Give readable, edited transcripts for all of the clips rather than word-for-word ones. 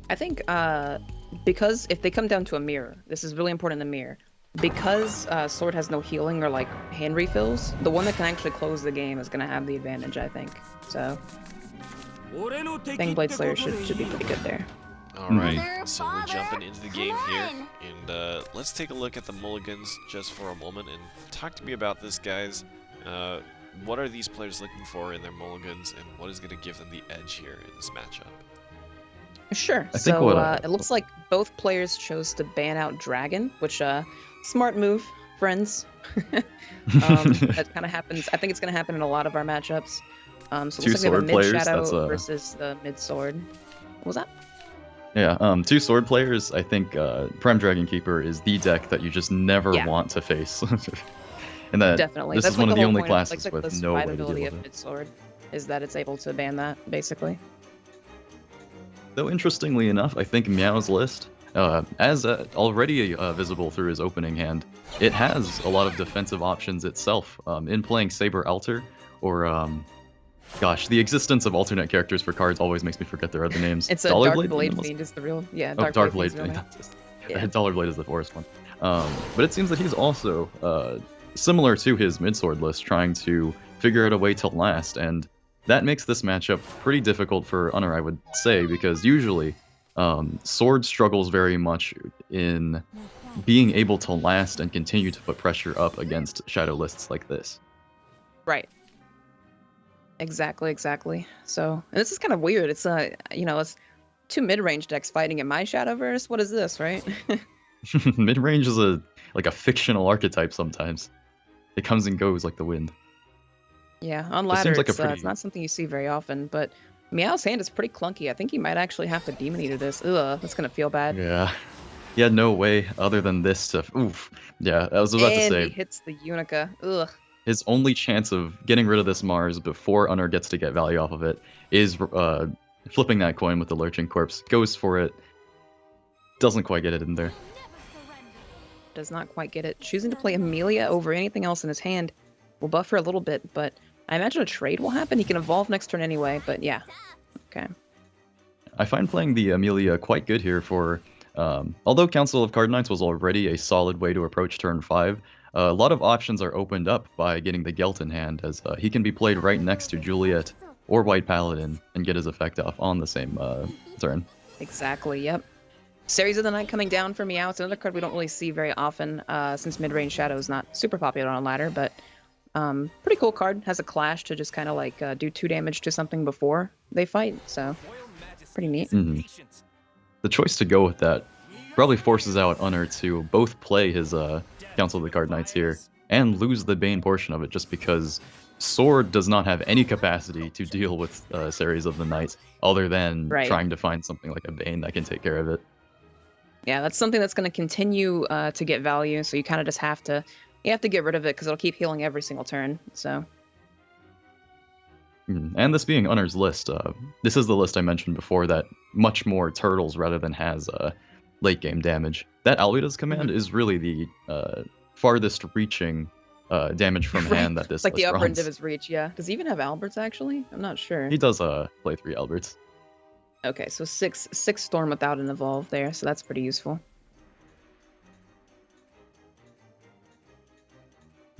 I think because if they come down to a mirror, this is really important in the mirror. Because Sword has no healing or like hand refills, the one that can actually close the game is gonna have the advantage, I think. So I think Blade Slayer should be pretty good there. Alright, so we're jumping into the game here, and let's take a look at the mulligans just for a moment and talk to me about this, guys. What are these players looking for in their mulligans, and what is going to give them the edge here in this matchup? Sure. So it looks like both players chose to ban out Dragon, which smart move, friends. That kind of happens. I think it's going to happen in a lot of our matchups. So it looks like we have a mid shadow versus the mid sword. What was that? Yeah, 2 sword players. I think Prime Dragon Keeper is the deck that you just never want to face. And that definitely. This That's is one of the only point. classes like with the no way to survivability deal of with it. mid sword is that it's able to ban that basically. Though interestingly enough, I think Meow's list, as already visible through his opening hand, it has a lot of defensive options itself. In playing Saber Alter, or gosh, the existence of alternate characters for cards always makes me forget their other names. It's a Dark Blade Fiend is the real, Dark Blade Fiend. Dollar Blade is the forest one. But it seems that he's also similar to his mid-sword list, trying to figure out a way to last, and that makes this matchup pretty difficult for Unner, I would say, because usually Sword struggles very much in being able to last and continue to put pressure up against shadow lists like this. Right. Exactly. So, and this is kind of weird. It's it's 2 mid-range decks fighting in my Shadowverse. What is this, right? Mid-range is a fictional archetype sometimes. It comes and goes like the wind. Yeah, on ladder it's not something you see very often, but Meow's hand is pretty clunky. I think he might actually have to Demon Eater this. Ugh, that's gonna feel bad. Yeah. He had no way other than this to... Oof. Yeah, I was about to say. And he hits the Unica. Ugh. His only chance of getting rid of this Mars before Unner gets to get value off of it is flipping that coin with the Lurching Corpse. Goes for it. Doesn't quite get it in there. Does not quite get it. Choosing to play Amelia over anything else in his hand will buffer a little bit, but I imagine a trade will happen. He can evolve next turn anyway, but yeah. Okay. I find playing the Amelia quite good here for... although Council of Card Knights was already a solid way to approach turn 5, a lot of options are opened up by getting the Gelt in hand, as he can be played right next to Juliet or White Paladin and get his effect off on the same turn. Exactly, yep. Series of the Night coming down for Meow. It's another card we don't really see very often, since mid-range Shadow is not super popular on ladder, but pretty cool card. Has a Clash to just kind of like do 2 damage to something before they fight, so pretty neat. Mm-hmm. The choice to go with that probably forces out Unner to both play his Council of the Card Knights here and lose the Bane portion of it, just because Sword does not have any capacity to deal with Series of the Night other than trying to find something like a Bane that can take care of it. Yeah, that's something that's going to continue to get value, so you kind of just have to get rid of it because it'll keep healing every single turn. So. And this being Unner's list, this is the list I mentioned before that much more turtles rather than has late game damage. That Alvida's command is really the farthest reaching damage from hand that this like list the upper runs. end of his reach, yeah. Does he even have Alberts actually? I'm not sure. He does play 3 Alberts. Okay, so six Storm without an evolve there, so that's pretty useful.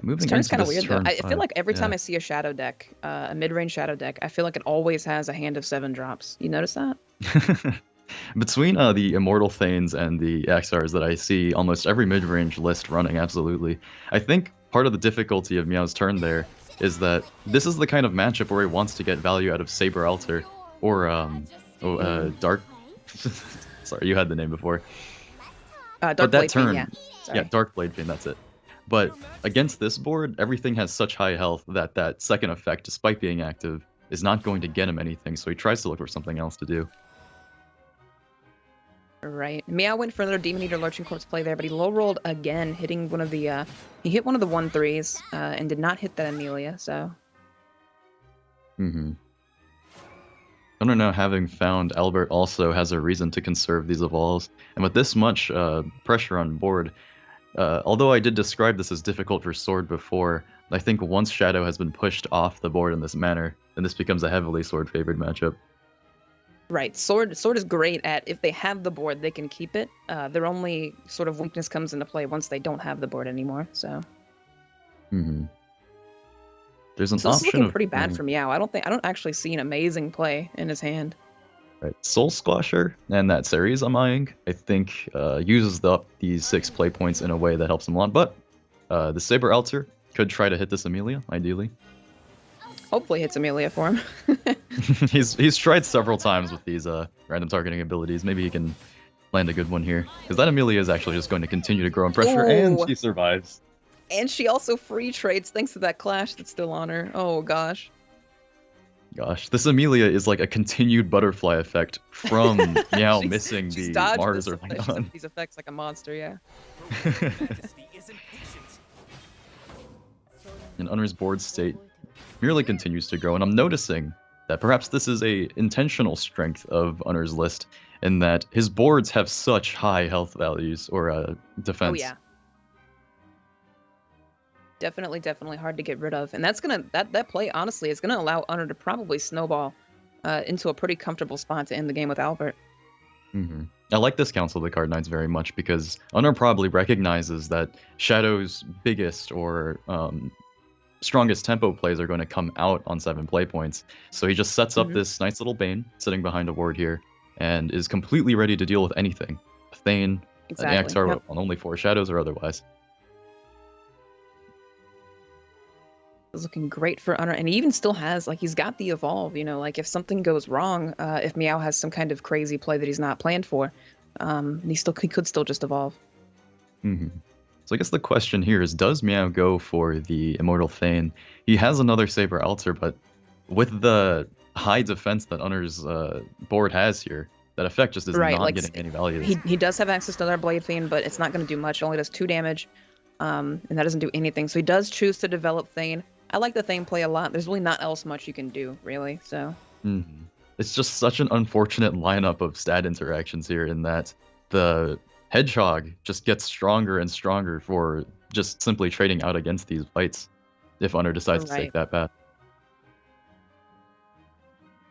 Moving This turn's kind of weird though. I five, feel like every time I see a shadow deck, a mid-range shadow deck, I feel like it always has a hand of 7 drops. You notice that? Between the Immortal Thanes and the XRs that I see almost every mid-range list running, absolutely. I think part of the difficulty of Meow's turn there is that this is the kind of matchup where he wants to get value out of Saber Alter or Dark... Sorry, you had the name before. Dark Blade Fiend, yeah. Yeah, Dark Blade Fiend, that's it. But against this board, everything has such high health that that second effect, despite being active, is not going to get him anything, so he tries to look for something else to do. Right. Meow went for another Demon Eater Lurching Corpse play there, but he low rolled again, hitting one of the he hit one of the 1/3s and did not hit that Amelia, so. Unner now, having found Albert, also has a reason to conserve these evolves, and with this much pressure on board, although I did describe this as difficult for Sword before, I think once Shadow has been pushed off the board in this manner, then this becomes a heavily Sword-favored matchup. Right. Sword is great at, if they have the board, they can keep it. Their only sort of weakness comes into play once they don't have the board anymore, so... There's an so this option is looking of pretty bad for Meow. I don't actually see an amazing play in his hand. Right, Soul Squasher and that series I'm eyeing, I think uses up these 6 play points in a way that helps him a lot. But the Saber Alter could try to hit this Amelia, ideally. Hopefully hits Amelia for him. he's tried several times with these random targeting abilities. Maybe he can land a good one here, because that Amelia is actually just going to continue to grow in pressure, and she survives. And she also free trades thanks to that clash that's still on her. Oh gosh. Gosh, this Amelia is like a continued butterfly effect from Meow missing the Mars or on. These effects like a monster, yeah. And Unner's board state merely continues to grow, and I'm noticing that perhaps this is a intentional strength of Unner's list, in that his boards have such high health values or defense. Oh yeah. Definitely hard to get rid of, and that's gonna that play honestly is gonna allow Unner to probably snowball into a pretty comfortable spot to end the game with Albert. I like this Council of the Card Knights very much, because Unner probably recognizes that Shadow's biggest or strongest tempo plays are going to come out on 7 play points, so he just sets up this nice little Bane sitting behind a ward here, and is completely ready to deal with anything. A Thane, an Axar on only 4 shadows or otherwise. Is looking great for Unner, and he even still has, like, he's got the evolve, you know, like if something goes wrong, if Meow has some kind of crazy play that he's not planned for, he could still just evolve. So I guess the question here is, does Meow go for the Immortal Thane? He has another Saber Alter, but with the high defense that Unner's board has here, that effect just is not getting any value. He does have access to another Blade Thane, but it's not going to do much. It only does 2 damage, and that doesn't do anything. So he does choose to develop Thane. I like the Thane play a lot. There's really not else much you can do, really, so... It's just such an unfortunate lineup of stat interactions here, in that the Hedgehog just gets stronger and stronger for just simply trading out against these fights, if Unner decides to take that path.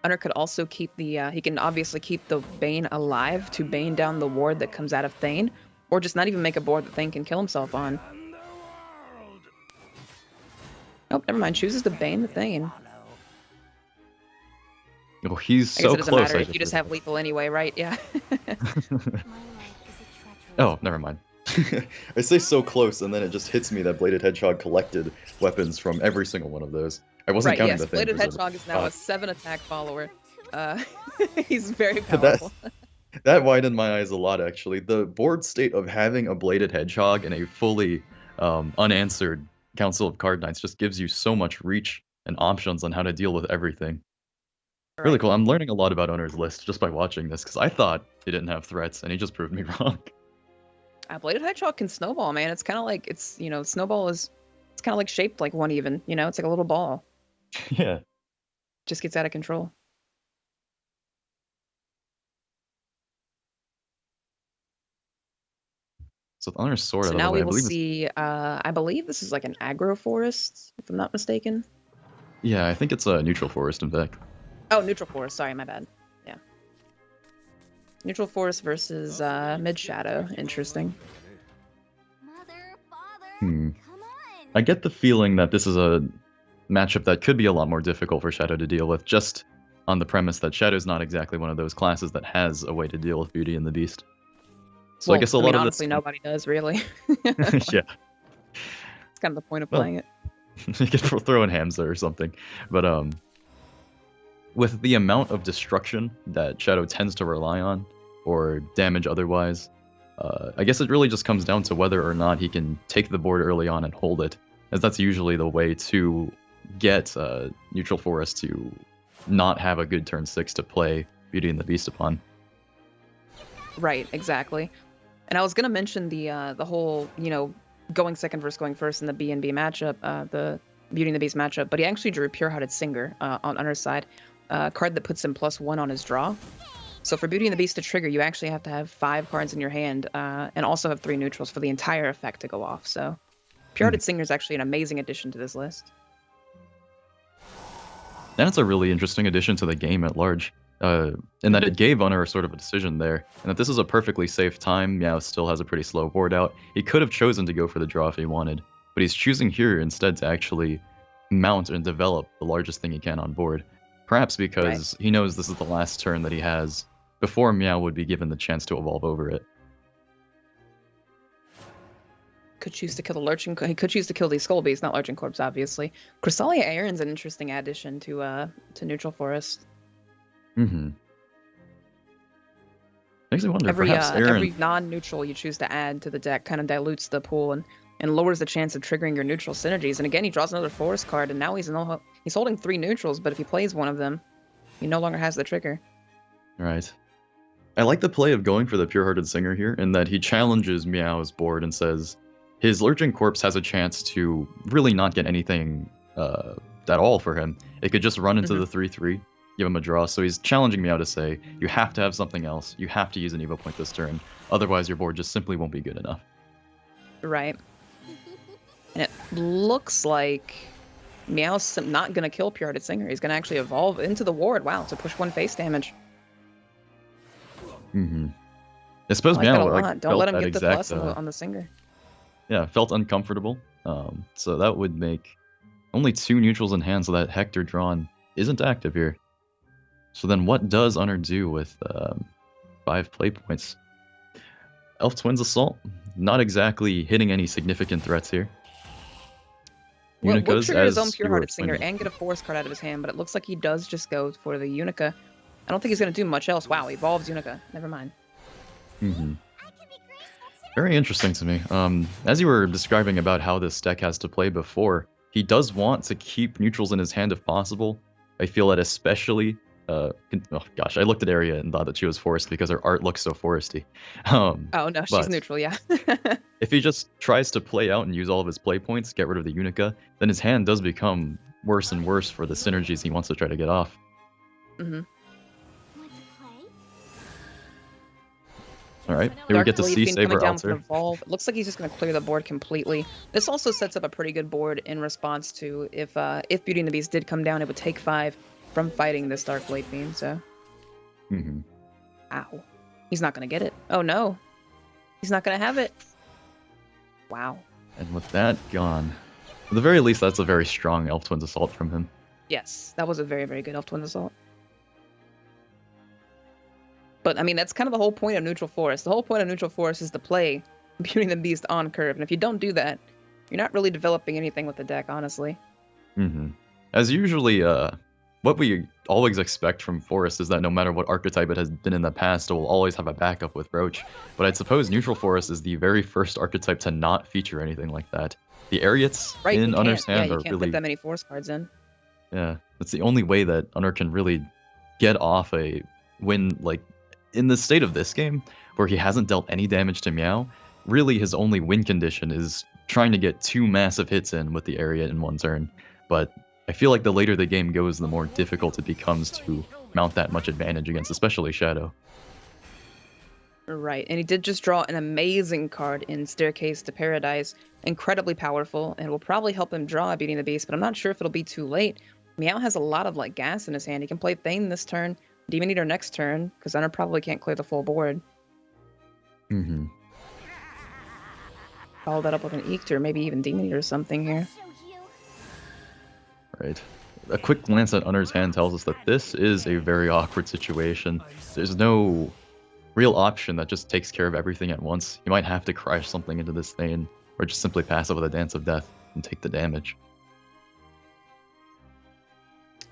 Unner could also keep the... he can obviously keep the Bane alive to Bane down the ward that comes out of Thane, or just not even make a board that Thane can kill himself on. Oh, never mind. Chooses to Bane the Thane. Oh, he's so close. It doesn't matter if you just have lethal anyway, right? Yeah. Oh, never mind. I say so close, and then it just hits me that Bladed Hedgehog collected weapons from every single one of those. I wasn't counting the Thane. Bladed Hedgehog is now a 7 attack follower. He's very powerful. That widened my eyes a lot, actually. The board state of having a Bladed Hedgehog and a fully unanswered Council of Card Knights just gives you so much reach and options on how to deal with everything. Really cool. I'm learning a lot about Unner's list just by watching this, because I thought he didn't have threats, and he just proved me wrong. Bladed Hedgehog can snowball, man. It's kind of like, snowball is, it's kind of like shaped like one even, it's like a little ball. Yeah. Just gets out of control. So with Unner's sword, so now we will see, I believe this is like an aggro forest, if I'm not mistaken. Yeah, I think it's a neutral forest, in fact. Oh, neutral forest. Sorry, my bad. Yeah. Neutral forest versus mid shadow. Interesting. I get the feeling that this is a matchup that could be a lot more difficult for Shadow to deal with, just on the premise that Shadow's not exactly one of those classes that has a way to deal with Beauty and the Beast. So I guess a lot of honestly, nobody does, really. Yeah. It's kind of the point of playing it. You could throw in Hamza or something. But with the amount of destruction that Shadow tends to rely on, or damage otherwise, I guess it really just comes down to whether or not he can take the board early on and hold it, as that's usually the way to get Neutral Forest to not have a good turn 6 to play Beauty and the Beast upon. Right, exactly. And I was going to mention the whole, going second versus going first in the B and B matchup, the Beauty and the Beast matchup, but he actually drew Pure-Hearted Singer on Unner's side. card that puts him +1 on his draw. So for Beauty and the Beast to trigger, you actually have to have 5 cards in your hand and also have 3 neutrals for the entire effect to go off. So Pure-Hearted Singer is actually an amazing addition to this list. And it's a really interesting addition to the game at large, in that it gave Unner sort of a decision there, and that this is a perfectly safe time. Meow still has a pretty slow board out. He could have chosen to go for the draw if he wanted, but he's choosing here instead to actually mount and develop the largest thing he can on board. Perhaps because he knows this is the last turn that he has before Meow would be given the chance to evolve over it. Could choose to kill the Lurching. He could choose to kill these Skull Beasts, not Lurching Corpse, obviously. Cresselia Aeron's an interesting addition to Neutral Forest. Mm-hmm. Makes me wonder. Every non-neutral you choose to add to the deck kind of dilutes the pool and lowers the chance of triggering your neutral synergies. And again, he draws another Forest card, and now he's holding 3 neutrals. But if he plays one of them, he no longer has the trigger. Right. I like the play of going for the Pure-Hearted Singer here, in that he challenges Meow's board and says his Lurching Corpse has a chance to really not get anything at all for him. It could just run into the 3/3, give him a draw. So he's challenging Meow to say, you have to have something else. You have to use an Evo Point this turn. Otherwise, your board just simply won't be good enough. Right. And it looks like Meow's not going to kill Pure-Hearted Singer. He's going to actually evolve into the ward. Wow, to push 1 face damage. Mm-hmm. I suppose Meow don't let him get the plus on the Singer. Yeah, felt uncomfortable. So that would make only 2 neutrals in hand, so that Hector drawn isn't active here. So then what does Unner do with 5 play points? Elf Twins Assault, not exactly hitting any significant threats here. We'll trigger his own Pure-Hearted Singer and get a Forest card out of his hand, but it looks like he does just go for the Unica. I don't think he's going to do much else. Wow, he evolves Unica. Never mind. Mm-hmm. Very interesting to me. As you were describing about how this deck has to play before, he does want to keep neutrals in his hand if possible. I feel that especially... oh gosh, I looked at Arya and thought that she was forest because her art looks so foresty. Oh no, she's neutral, yeah. If he just tries to play out and use all of his play points, get rid of the Unica, then his hand does become worse and worse for the synergies he wants to try to get off. Mm-hmm. Alright, here we get to see Saber Alter. Evolve. It looks like he's just going to clear the board completely. This also sets up a pretty good board in response to if Beauty and the Beast did come down, it would take 5 from fighting this Dark Blade Fiend, so... Mm-hmm. Ow. He's not going to get it. Oh no. He's not going to have it. Wow. And with that gone, at the very least, that's a very strong Elf Twins Assault from him. Yes, that was a very, very good Elf Twins Assault. But, I mean, that's kind of the whole point of Neutral Forest. The whole point of Neutral Forest is to play Beauty and the Beast on curve. And if you don't do that, you're not really developing anything with the deck, honestly. Mm-hmm. As usually, what we always expect from Forest is that no matter what archetype it has been in the past, it will always have a backup with Roach. But I'd suppose Neutral Forest is the very first archetype to not feature anything like that. The Ariats in Unner's hand are really... you can't put that many Forest cards in. Yeah, that's the only way that Unner can really get off a win, like... In the state of this game, where he hasn't dealt any damage to Meow, really his only win condition is trying to get 2 massive hits in with the area in 1 turn. But I feel like the later the game goes, the more difficult it becomes to mount that much advantage against, especially Shadow. Right, and he did just draw an amazing card in Staircase to Paradise. Incredibly powerful, and will probably help him draw Beauty and the Beast, but I'm not sure if it'll be too late. Meow has a lot of gas in his hand. He can play Thane this turn, Demon Eater next turn, because Unner probably can't clear the full board. Mm-hmm. Follow that up with an Eeked or maybe even Demon Eater or something here. Right. A quick glance at Unner's hand tells us that this is a very awkward situation. There's no real option that just takes care of everything at once. You might have to crash something into this Thane, or just simply pass it with a Dance of Death and take the damage.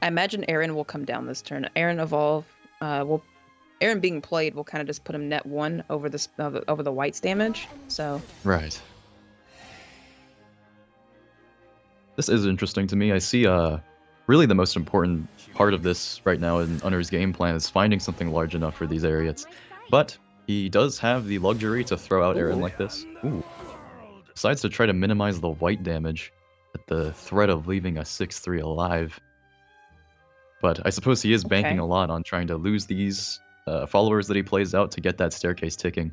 I imagine Aaron will come down this turn. Aaron evolve. Aaron being played will kind of just put him net 1 over the White's damage. So right. This is interesting to me. I see really the most important part of this right now in Unner's game plan is finding something large enough for these Ariats. But he does have the luxury to throw out Aaron like this. Ooh. Decides to try to minimize the White damage at the threat of leaving a 6-3 alive. But I suppose he is banking Okay. a lot on trying to lose these followers that he plays out to get that staircase ticking.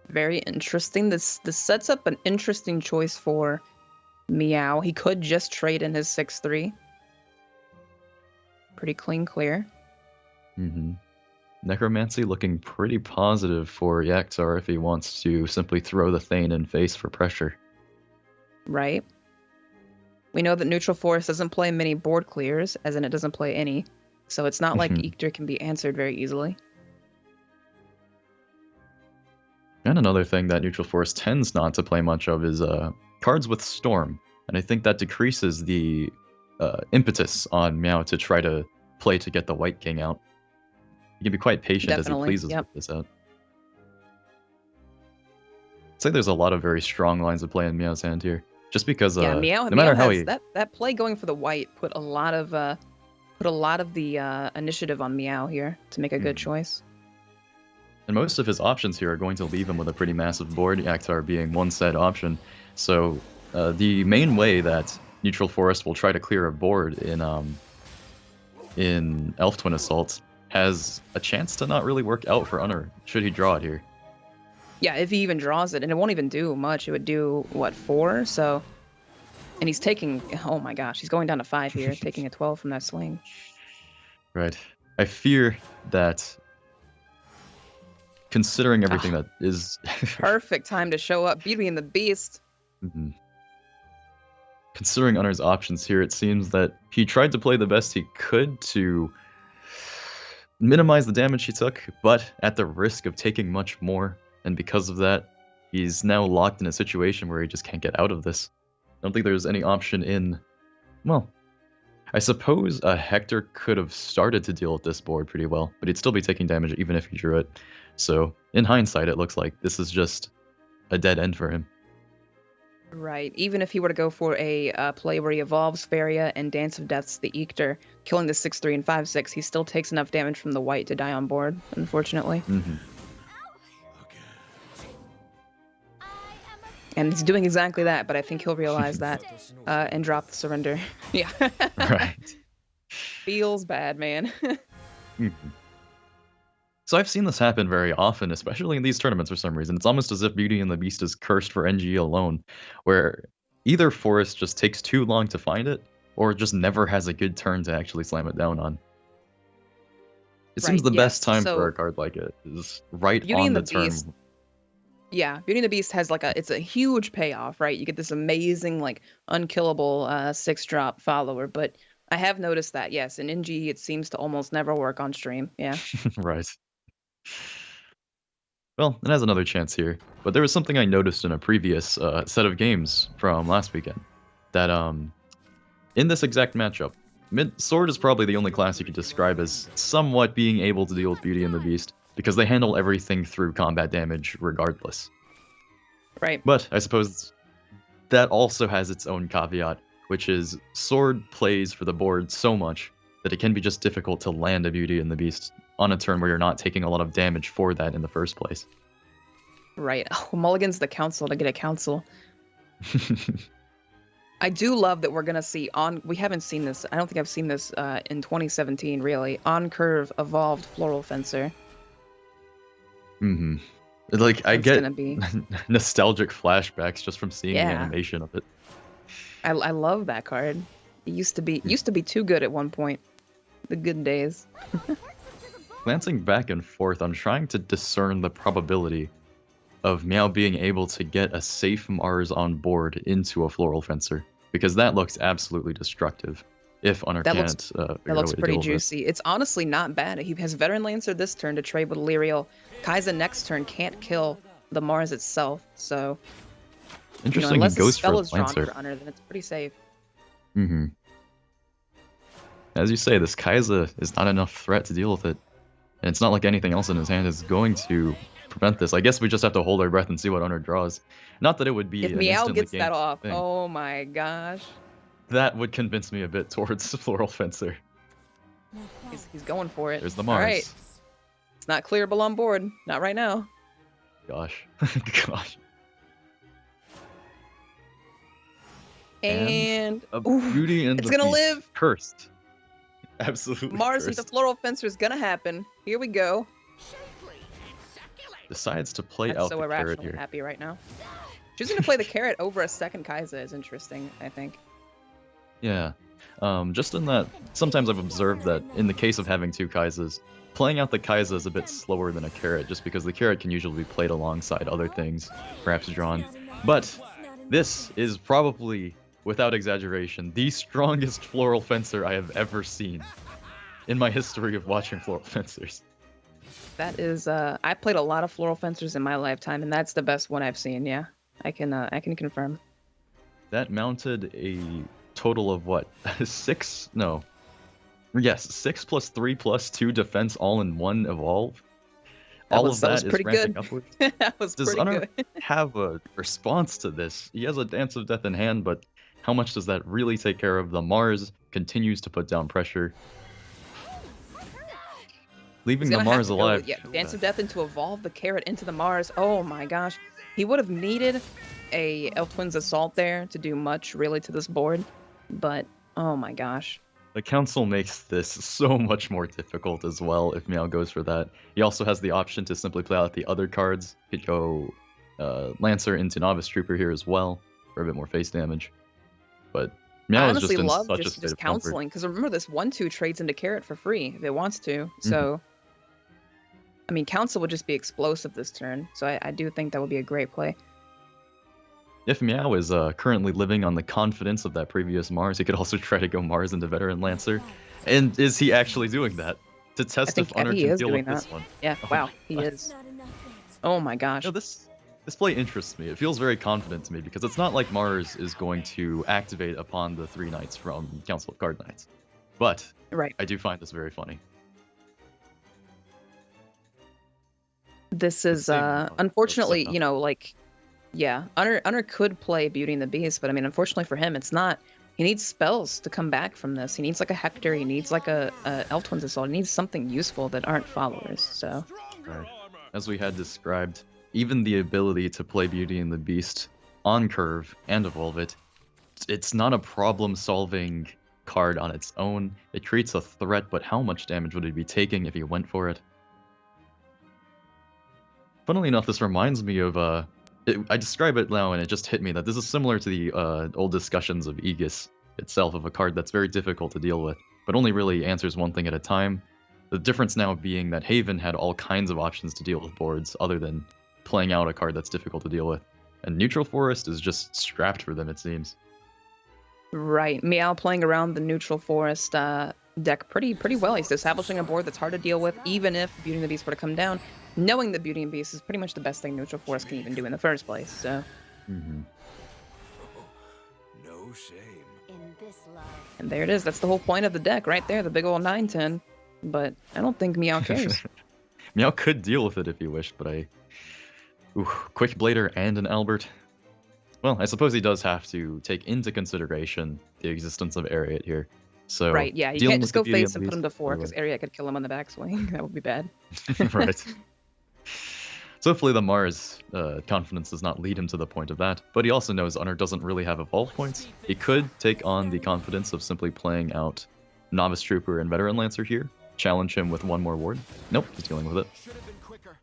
Very interesting. This sets up an interesting choice for Meow. He could just trade in his 6-3. Pretty clean clear. Mm-hmm. Necromancy looking pretty positive for Yaktar if he wants to simply throw the Thane in face for pressure. Right. We know that Neutral Forest doesn't play many board clears, as in it doesn't play any. So it's not like Eekter can be answered very easily. And another thing that Neutral Forest tends not to play much of is cards with Storm. And I think that decreases the impetus on Meow to try to play to get the White King out. He can be quite patient as he pleases with this out. I'd say there's a lot of very strong lines of play in Meow's hand here. Just because Meow, no matter how has that play going for the white put a lot of the initiative on Meow here to make a good choice. And most of his options here are going to leave him with a pretty massive board, Yaktar being one set option. So the main way that Neutral Forest will try to clear a board in Elf Twin Assault has a chance to not really work out for Unner, should he draw it here. Yeah, if he even draws it, and it won't even do much. It would do, what, 4? So, and he's taking, oh my gosh, he's going down to 5 here, taking a 12 from that swing. Right. I fear that, considering everything that is... Perfect time to show up, Beauty and the Beast. Mm-hmm. Considering Unner's options here, it seems that he tried to play the best he could to minimize the damage he took, but at the risk of taking much more. And because of that, he's now locked in a situation where he just can't get out of this. I don't think there's any option in... Well, I suppose Hector could have started to deal with this board pretty well, but he'd still be taking damage even if he drew it. So, in hindsight, it looks like this is just a dead end for him. Right. Even if he were to go for a play where he evolves Faria and Dance of Deaths the Eekter, killing the 6-3 and 5-6, he still takes enough damage from the white to die on board, unfortunately. Mm-hmm. And he's doing exactly that, but I think he'll realize that and drop the surrender. Yeah. Right. Feels bad, man. Mm-hmm. So I've seen this happen very often, especially in these tournaments for some reason. It's almost as if Beauty and the Beast is cursed for NGE alone, where either Forest just takes too long to find it, or just never has a good turn to actually slam it down on. It seems the best time for a card like it is right Beauty on and the the turn. Beast. Yeah, Beauty and the Beast has it's a huge payoff, right? You get this amazing, unkillable 6-drop follower, but I have noticed that, yes, in NGE it seems to almost never work on stream, yeah. Right. Well, it has another chance here, but there was something I noticed in a previous set of games from last weekend, that in this exact matchup, Sword is probably the only class you could describe as somewhat being able to deal with Beauty and the Beast, because they handle everything through combat damage regardless. Right. But I suppose that also has its own caveat, which is Sword plays for the board so much that it can be just difficult to land a Beauty and the Beast on a turn where you're not taking a lot of damage for that in the first place. Right. Oh, Mulligan's the council to get a council. I do love that we're going to see we haven't seen this, I don't think I've seen this in 2017 really, on-curve evolved Floral Fencer. Mm-hmm. I get nostalgic flashbacks just from seeing the animation of it. I love that card. It used to be too good at one point. The good days. Glancing back and forth, I'm trying to discern the probability of Meow being able to get a safe Mars on board into a Floral Fencer, because that looks absolutely destructive. If Unner can't that looks pretty juicy. It's honestly not bad. He has Veteran Lancer this turn to trade with Lyriel. Kai'Sa next turn can't kill the Mars itself, so interesting. Unless he goes a spell for is drawn Lancer. for Unner, then it's pretty safe. Mm-hmm. As you say, this Kai'Sa is not enough threat to deal with it, and it's not like anything else in his hand is going to prevent this. I guess we just have to hold our breath and see what Unner draws. Not that it would be if an Meow gets game that off, thing. Oh my gosh. That would convince me a bit towards Floral Fencer. He's going for it. There's the Mars. All right. It's not clearable on board. Not right now. Gosh. Gosh. And a beauty in it's the gonna beast. live. Cursed. Absolutely Mars cursed. into Floral Fencer is gonna happen. Here we go. Decides to play I'm out so the carrot irrationally here. happy right now. Choosing to play the carrot over a second Kai'Sa is interesting, I think. Yeah. Just in that, sometimes I've observed that in the case of having two Kaisas, playing out the Kai'Sa is a bit slower than a carrot, just because the carrot can usually be played alongside other things, perhaps drawn. But this is probably, without exaggeration, the strongest Floral Fencer I have ever seen in my history of watching Floral Fencers. That is, I played a lot of Floral Fencers in my lifetime, and that's the best one I've seen, yeah. I can confirm. That mounted a total of what? 6? No. Yes, 6 plus 3 plus 2 defense all in one evolve. All of that is ramping upwards. That was Does pretty Unner good. have a response to this? He has a Dance of Death in hand, but how much does that really take care of? The Mars continues to put down pressure. Leaving the Mars alive. Yeah, Dance of Death into evolve the carrot into the Mars. Oh my gosh. He would have needed a Elf Twins Assault there to do much really to this board. But, oh my gosh. The council makes this so much more difficult as well if Meow goes for that. He also has the option to simply play out the other cards. He could go Lancer into Novice Trooper here as well for a bit more face damage. But Meow is just in such a state of counseling, because remember this 1/2 trades into carrot for free if it wants to. So, I mean, council would just be explosive this turn. So I do think that would be a great play. If Meow is currently living on the confidence of that previous Mars, he could also try to go Mars into Veteran Lancer. And is he actually doing that? To test if Unner can deal with this one. Yeah, wow, he is. Oh my gosh. You know, this play interests me. It feels very confident to me because it's not like Mars is going to activate upon the 3 knights from Council of Card Knights. But I do find this very funny. This is, unfortunately, you know, like, yeah, Unner could play Beauty and the Beast, but I mean, unfortunately for him, it's not. He needs spells to come back from this. He needs like a Hector, he needs like a Elf Twins Assault, he needs something useful that aren't followers, so. Right. As we had described, even the ability to play Beauty and the Beast on curve and evolve it, it's not a problem-solving card on its own. It creates a threat, but how much damage would he be taking if he went for it? Funnily enough, this reminds me of, I describe it now and it just hit me that this is similar to the old discussions of Aegis itself, of a card that's very difficult to deal with, but only really answers one thing at a time. The difference now being that Haven had all kinds of options to deal with boards other than playing out a card that's difficult to deal with. And Neutral Forest is just strapped for them, it seems. Right. Meow playing around the Neutral Forest deck pretty well. He's establishing a board that's hard to deal with, even if Beauty and the Beast were to come down. Knowing that Beauty and Beast is pretty much the best thing Neutral Forest can even do in the first place, so. No shame. In this love. And there it is. That's the whole point of the deck right there, the big old 9/10. But I don't think Meow cares. Meow could deal with it if he wished, but Quick Blader and an Albert. Well, I suppose he does have to take into consideration the existence of Ariat here. So right, yeah, you can't just go face and put him to 4 because Ariat could kill him on the backswing. That would be bad. Right. So hopefully the Mars confidence does not lead him to the point of that, but he also knows Unner doesn't really have evolve points. He could take on the confidence of simply playing out Novice Trooper and Veteran Lancer here, challenge him with one more ward. Nope, he's dealing with it.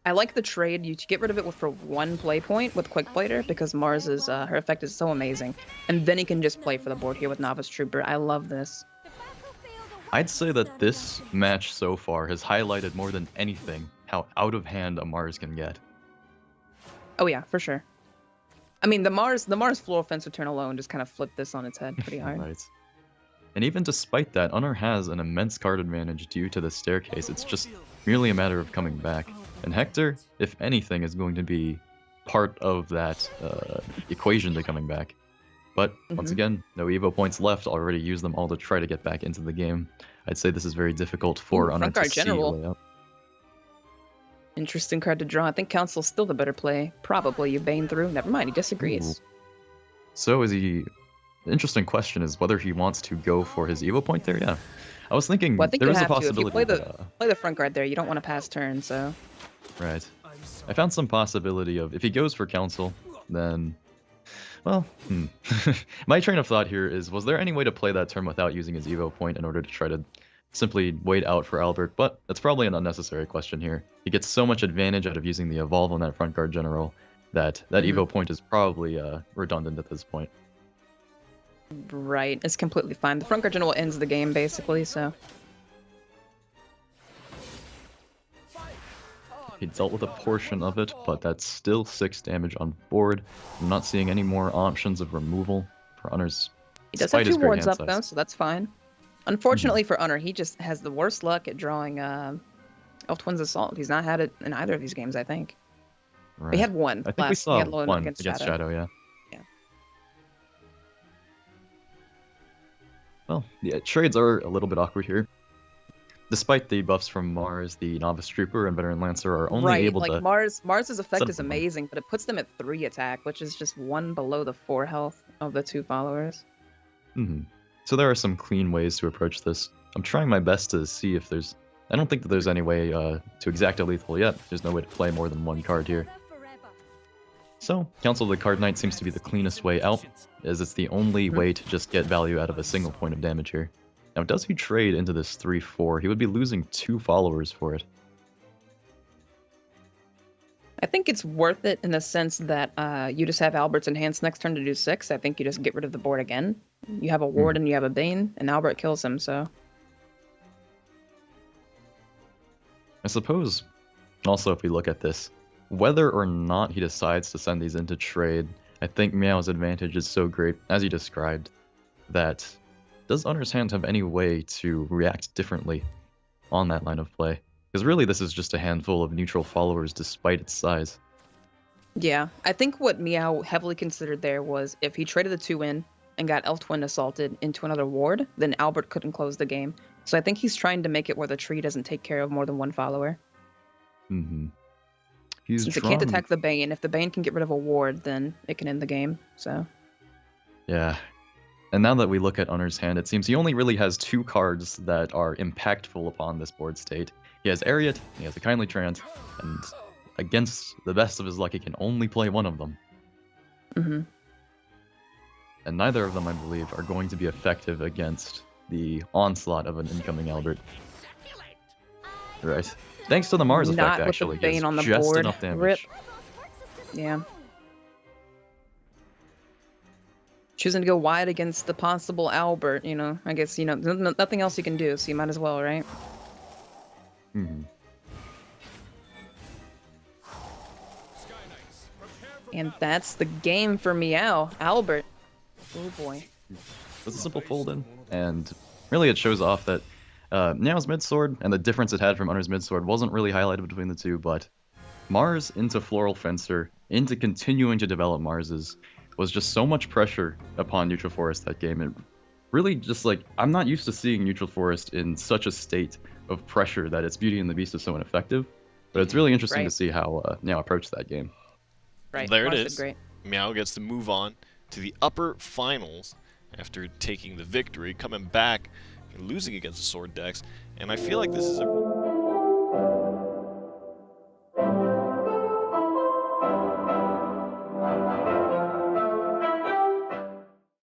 I like the trade. You get rid of it for 1 play point with Quick Blader because Mars is her effect is so amazing, and then he can just play for the board here with Novice Trooper. I love this. I'd say that this match so far has highlighted more than anything how out of hand a Mars can get. Oh yeah, for sure. I mean, the Mars Floral Fencer turn alone just kind of flipped this on its head pretty hard. Right. And even despite that, Unner has an immense card advantage due to the staircase. It's just merely a matter of coming back. And Hector, if anything, is going to be part of that equation to coming back. But once again, no Evo points left. Already used them all to try to get back into the game. I'd say this is very difficult for Unner to see a way out. Interesting card to draw. I think Council's still the better play. Probably you Bane through. Never mind, he disagrees. Ooh. So is he... The interesting question is whether he wants to go for his Evo point there. Yeah, I was thinking there is a possibility. If you play the front guard there, you don't want to pass turn, so. Right. I found some possibility of if he goes for Council, then Well, my train of thought here is, was there any way to play that turn without using his Evo point in order to try to simply wait out for Albert? But that's probably an unnecessary question here. He gets so much advantage out of using the Evolve on that front guard general that Evo point is probably redundant at this point. Right, it's completely fine. The front guard general ends the game, basically, so... He dealt with a portion of it, but that's still 6 damage on board. I'm not seeing any more options of removal for Unner's. He does have 2 wards up, though, so that's fine. Unfortunately for Unner, he just has the worst luck at drawing Elf Twins Assault. He's not had it in either of these games, I think. Right. He had one. I think we saw one against Shadow, yeah. Well, yeah, trades are a little bit awkward here. Despite the buffs from Mars, the Novice Trooper and Veteran Lancer are only able to... Mars's effect is amazing, but it puts them at 3 attack, which is just 1 below the 4 health of the 2 followers. So there are some clean ways to approach this. I'm trying my best to see if there's... I don't think that there's any way to exact a lethal yet. There's no way to play more than 1 card here. So, Council of the Card Knight seems to be the cleanest way out, as it's the only way to just get value out of a single point of damage here. Now, does he trade into this 3-4? He would be losing 2 followers for it. I think it's worth it in the sense that you just have Albert's Enhance next turn to do 6. I think you just get rid of the board again. You have a Ward and you have a Bane, and Albert kills him, so... I suppose, also if we look at this, whether or not he decides to send these into trade, I think Meow's advantage is so great, as you described, that... Does Unner's hand have any way to react differently on that line of play? Because really this is just a handful of neutral followers despite its size. Yeah, I think what Meow heavily considered there was if he traded the 2 in and got Elf Twin assaulted into another ward, then Albert couldn't close the game. So I think he's trying to make it where the tree doesn't take care of more than 1 follower. Since it can't attack the Bane, if the Bane can get rid of a ward, then it can end the game, so... Yeah. And now that we look at Unner's hand, it seems he only really has 2 cards that are impactful upon this board state. He has Ariat, he has a Kindly Trance, and against the best of his luck, he can only play 1 of them. And neither of them, I believe, are going to be effective against the onslaught of an incoming Albert. Right. Thanks to the Mars effect, actually. Not with the Bane on the just board. Enough damage. Rip. Yeah. Choosing to go wide against the possible Albert, you know, I guess, you know, nothing else you can do, so you might as well, right? And that's the game for Meow. Albert. Oh boy. It's a simple fold-in, and really it shows off that Meow's midsword and the difference it had from Unner's midsword wasn't really highlighted between the two, but Mars into Floral Fencer, into continuing to develop Mars's, was just so much pressure upon Neutral Forest that game. It really just, like, I'm not used to seeing Neutral Forest in such a state of pressure that its Beauty and the Beast is so ineffective, but it's really interesting to see how Meow approached that game. Right. There it is. Meow gets to move on to the upper finals after taking the victory, coming back, losing against the Sword decks, and I feel like this is a